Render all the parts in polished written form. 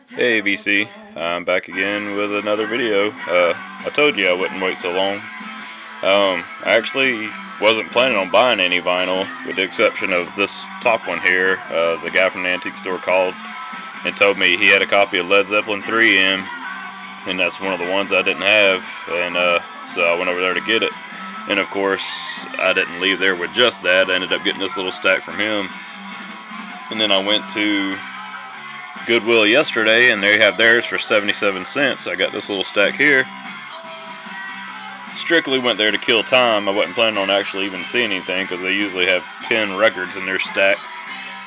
Hey BC, I'm back again with another video. I told you I wouldn't wait so long. I actually wasn't planning on buying any vinyl, with the exception of this top one here. The guy from the antique store called and told me he had a copy of Led Zeppelin 3M, and that's one of the ones I didn't have, and so I went over there to get it. And of course, I didn't leave there with just that. I ended up getting this little stack from him. And then I went to Goodwill yesterday, and they have theirs for 77 cents. I got this little stack here. Strictly went there to kill time. I wasn't planning on actually even seeing anything, because they usually have 10 records in their stack.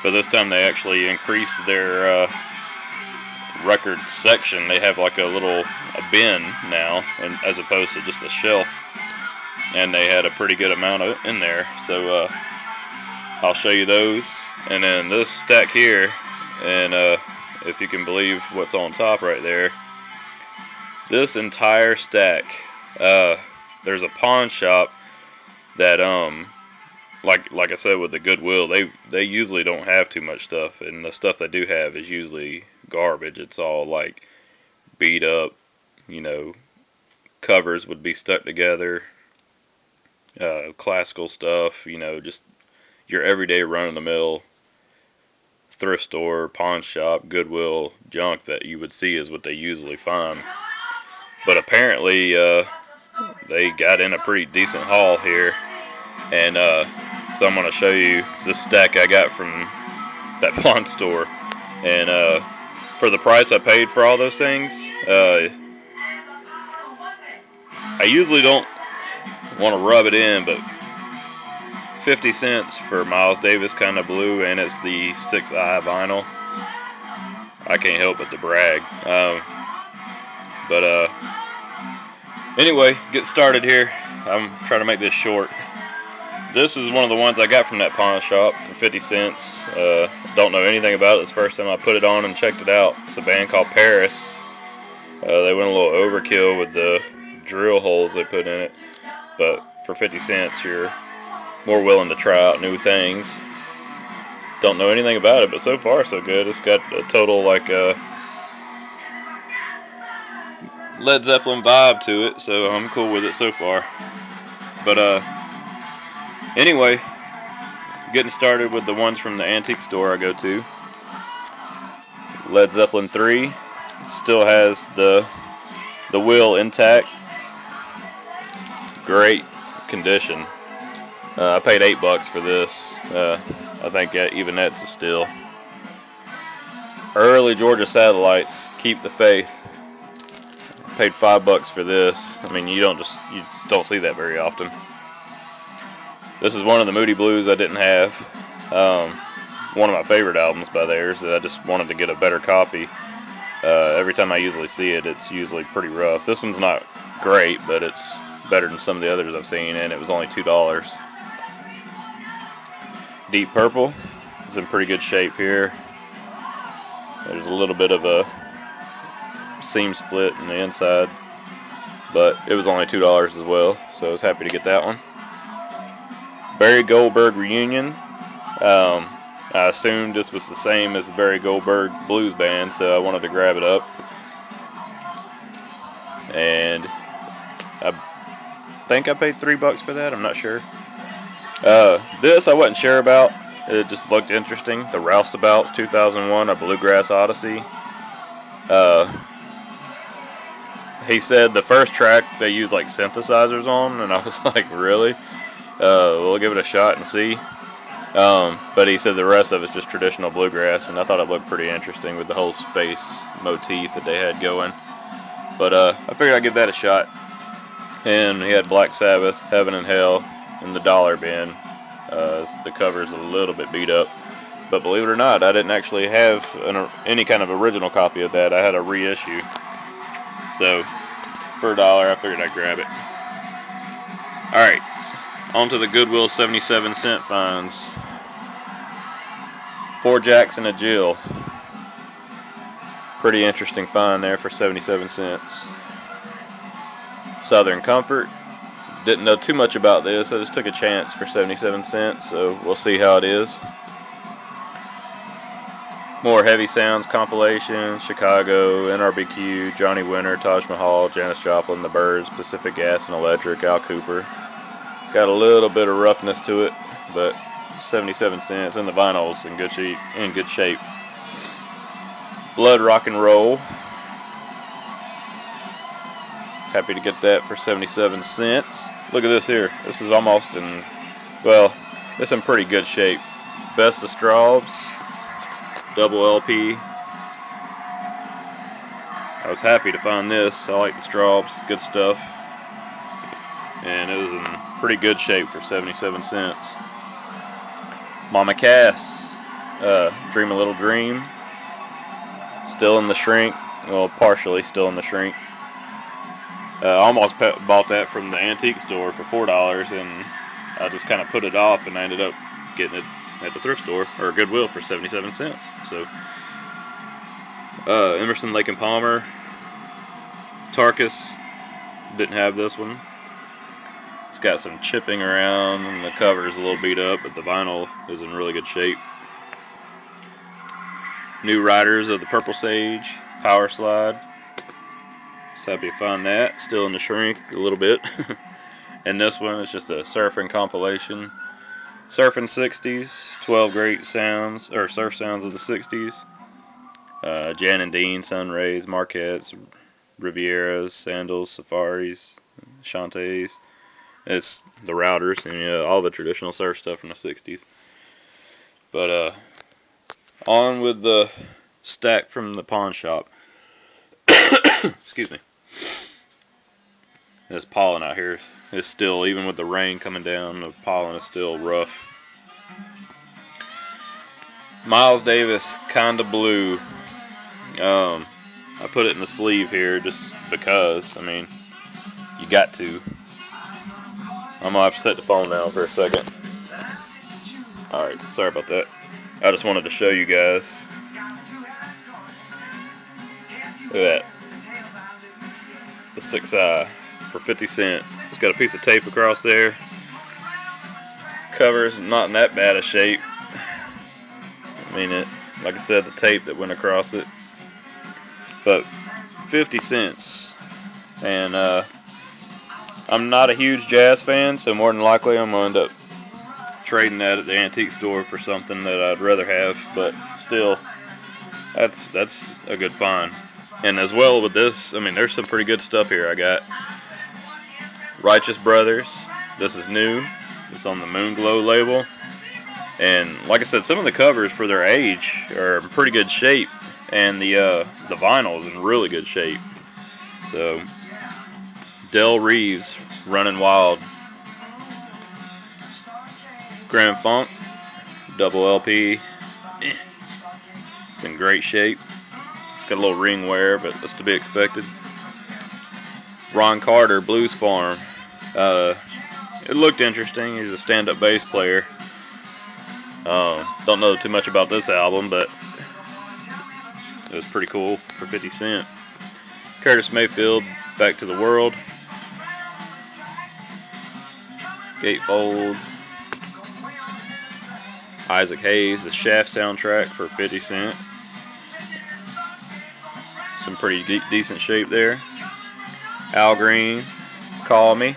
But this time they actually increased their record section. They have like a bin now, and as opposed to just a shelf. And they had a pretty good amount of it in there. So I'll show you those. And then this stack here, and if you can believe what's on top right there, this entire stack, there's a pawn shop that like I said with the Goodwill, they usually don't have too much stuff, and the stuff they do have is usually garbage. It's all like beat up, covers would be stuck together, classical stuff, just your everyday run-of-the-mill thrift store, pawn shop, Goodwill junk that you would see is what they usually find. But apparently they got in a pretty decent haul here, and so I'm going to show you this stack I got from that pawn store. And for the price I paid for all those things, I usually don't want to rub it in, but 50 cents for Miles Davis kind of blue, and it's the 6i vinyl. I can't help but to brag. But anyway, get started here. I'm trying to make this short. This is one of the ones I got from that pawn shop for 50 cents. Don't know anything about it. It's the first time I put it on and checked it out. It's a band called Paris. They went a little overkill with the drill holes they put in it, but for 50 cents you're more willing to try out new things. Don't know anything about it, but so far so good. It's got a total Led Zeppelin vibe to it, so I'm cool with it so far. But anyway, getting started with the ones from the antique store I go to. Led Zeppelin 3 still has the wheel intact. Great condition. I paid $8 for this. I think even that's a steal. Early Georgia Satellites, Keep the Faith. I paid $5 for this. I mean, you just don't see that very often. This is one of the Moody Blues I didn't have. One of my favorite albums by theirs that I just wanted to get a better copy. Every time I usually see it, it's usually pretty rough. This one's not great, but it's better than some of the others I've seen, and it was only $2. Deep Purple is in pretty good shape here. There's a little bit of a seam split in the inside, but it was only $2 as well, so I was happy to get that one. Barry Goldberg Reunion. I assumed this was the same as the Barry Goldberg Blues Band, so I wanted to grab it up. And I think I paid $3 for that. I'm not sure. This I wasn't sure about. It just looked interesting. The Roustabouts 2001, a Bluegrass Odyssey. He said the first track they used like synthesizers on, and I was like, really? We'll give it a shot and see. But he said the rest of it's just traditional bluegrass, and I thought it looked pretty interesting with the whole space motif that they had going. But I figured I'd give that a shot. And he had Black Sabbath, Heaven and Hell, and the Dollar Bin. The cover's a little bit beat up, but believe it or not, I didn't actually have any kind of original copy of that. I had a reissue, so for $1 I figured I'd grab it. Alright, on to the Goodwill 77-cent finds. 4 Jacks and a Jill. Pretty interesting find there for 77 cents. Southern Comfort. Didn't know too much about this. I just took a chance for 77 cents, so we'll see how it is. More Heavy Sounds compilation, Chicago, NRBQ, Johnny Winter, Taj Mahal, Janis Joplin, The Byrds, Pacific Gas and Electric, Al Cooper. Got a little bit of roughness to it, but 77 cents, and the vinyl's in good shape. Blood Rock and Roll. Happy to get that for 77 cents. Look at this here. This is almost in, well, it's in pretty good shape. Best of Straubs, double LP. I was happy to find this. I like the Straubs, good stuff. And it was in pretty good shape for 77 cents. Mama Cass, Dream a Little Dream. Still in the shrink. Well, partially still in the shrink. Almost bought that from the antique store for $4, and I just kind of put it off, and I ended up getting it at the thrift store, or Goodwill, for 77 cents. So, Emerson, Lake and Palmer. Tarkus, didn't have this one. It's got some chipping around, and the cover is a little beat up, but the vinyl is in really good shape. New Riders of the Purple Sage, Power Slide. Just happy to find that. Still in the shrink a little bit. And this one is just a surfing compilation. Surfing 60s, 12 great sounds, or surf sounds of the 60s. Jan and Dean, Sunrays, Marquettes, Rivieras, Sandals, Safaris, Shantays. It's the Routers and all the traditional surf stuff from the 60s. But on with the stack from the pawn shop. Excuse me. This pollen out here is still, even with the rain coming down, the pollen is still rough. Miles Davis, Kinda Blue. I put it in the sleeve here just because, I mean, you got to. I'm going to have to set the phone down for a second. Alright, sorry about that. I just wanted to show you guys. Look at that. The 6i for 50 cents. It's got a piece of tape across there. Cover's not in that bad a shape. I mean, like I said, the tape that went across it. But 50 cents. And I'm not a huge jazz fan, so more than likely I'm going to end up trading that at the antique store for something that I'd rather have. But still, that's a good find. And as well with this, I mean, there's some pretty good stuff here. I got Righteous Brothers. This is new. It's on the Moonglow label. And like I said, some of the covers for their age are in pretty good shape. And the vinyl is in really good shape. So, Del Reeves, Running Wild. Grand Funk, double LP. It's in great shape. It's got a little ring wear, but that's to be expected. Ron Carter, Blues Farm. It looked interesting. He's a stand-up bass player. Don't know too much about this album, but it was pretty cool for 50 cents. Curtis Mayfield, Back to the World. Gatefold. Isaac Hayes, the Shaft soundtrack for 50 cents. Some pretty decent shape there. Al Green, Call Me.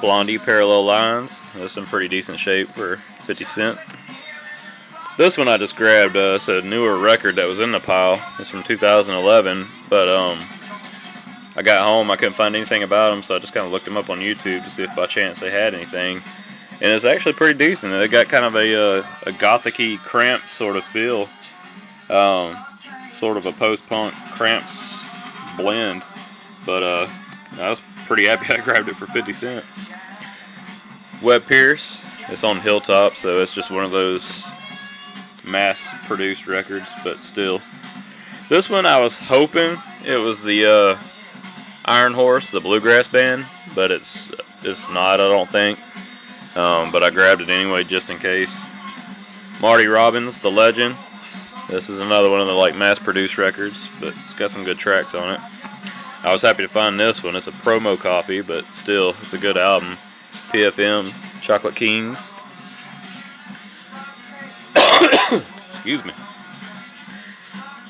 Blondie, Parallel Lines. That's some pretty decent shape for 50 cents. This one I just grabbed. It's a newer record that was in the pile. It's from 2011, but I got home, I couldn't find anything about them, so I just kind of looked them up on YouTube to see if by chance they had anything. And it's actually pretty decent. They got kind of a gothic-y Cramps sort of feel. Sort of a post-punk Cramps blend. But I was pretty happy I grabbed it for 50 cents. Webb Pierce. It's on Hilltop, so it's just one of those mass-produced records, but still. This one I was hoping it was the Iron Horse, the bluegrass band, but it's not, I don't think. But I grabbed it anyway just in case. Marty Robbins, The Legend. This is another one of the mass-produced records, but it's got some good tracks on it. I was happy to find this one. It's a promo copy, but still, it's a good album. PFM, Chocolate Kings. Excuse me.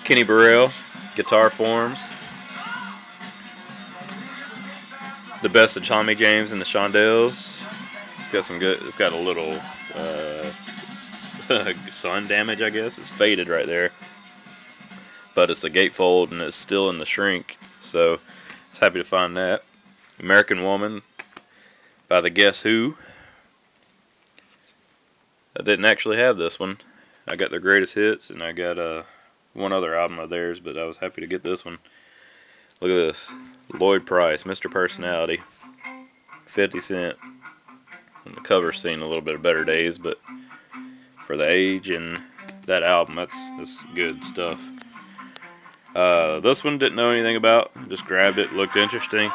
Kenny Burrell, Guitar Forms. The Best of Tommy James and the Shondells. It's got some good. It's got a little sun damage, I guess. It's faded right there, but it's a gatefold and it's still in the shrink. So I was happy to find that. American Woman by the Guess Who. I didn't actually have this one. I got their greatest hits, and I got one other album of theirs, but I was happy to get this one. Look at this. Lloyd Price, Mr. Personality. 50 Cent. And the cover's seen a little bit of better days, but for the age and that album, that's good stuff. This one didn't know anything about. Just grabbed it, looked interesting.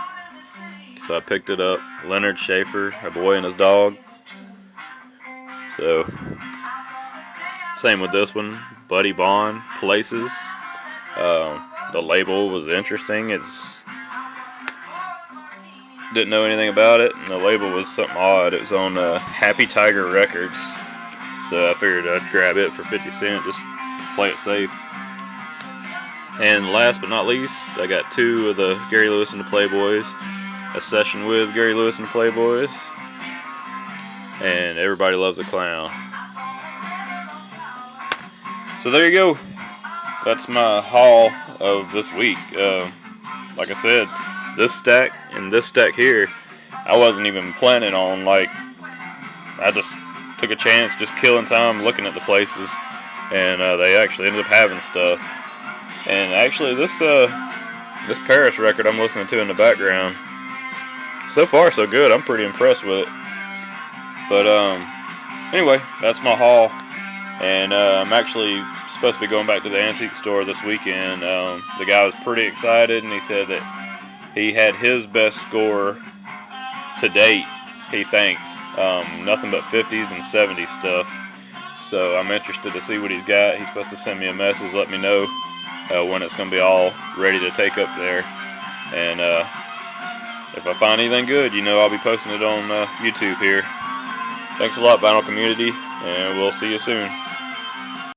So I picked it up. Leonard Schaefer, A Boy and His Dog. So, same with this one. Buddy Vaughn, Places. The label was interesting. Didn't know anything about it, and the label was something odd. It was on Happy Tiger Records. So I figured I'd grab it for 50 cents, just play it safe. And last but not least, I got two of the Gary Lewis and the Playboys. A Session with Gary Lewis and the Playboys. And Everybody Loves a Clown. So there you go. That's my haul of this week. Like I said, this stack and this stack here, I wasn't even planning on, I just took a chance, just killing time looking at the places, and they actually ended up having stuff. And actually, this Paris record I'm listening to in the background, so far so good. I'm pretty impressed with it. But anyway, that's my haul, and I'm actually supposed to be going back to the antique store this weekend. The guy was pretty excited, and he said that he had his best score to date, he thinks. Nothing but 50s and 70s stuff. So I'm interested to see what he's got. He's supposed to send me a message, let me know when it's going to be all ready to take up there. And if I find anything good, I'll be posting it on YouTube here. Thanks a lot, Vinyl Community, and we'll see you soon.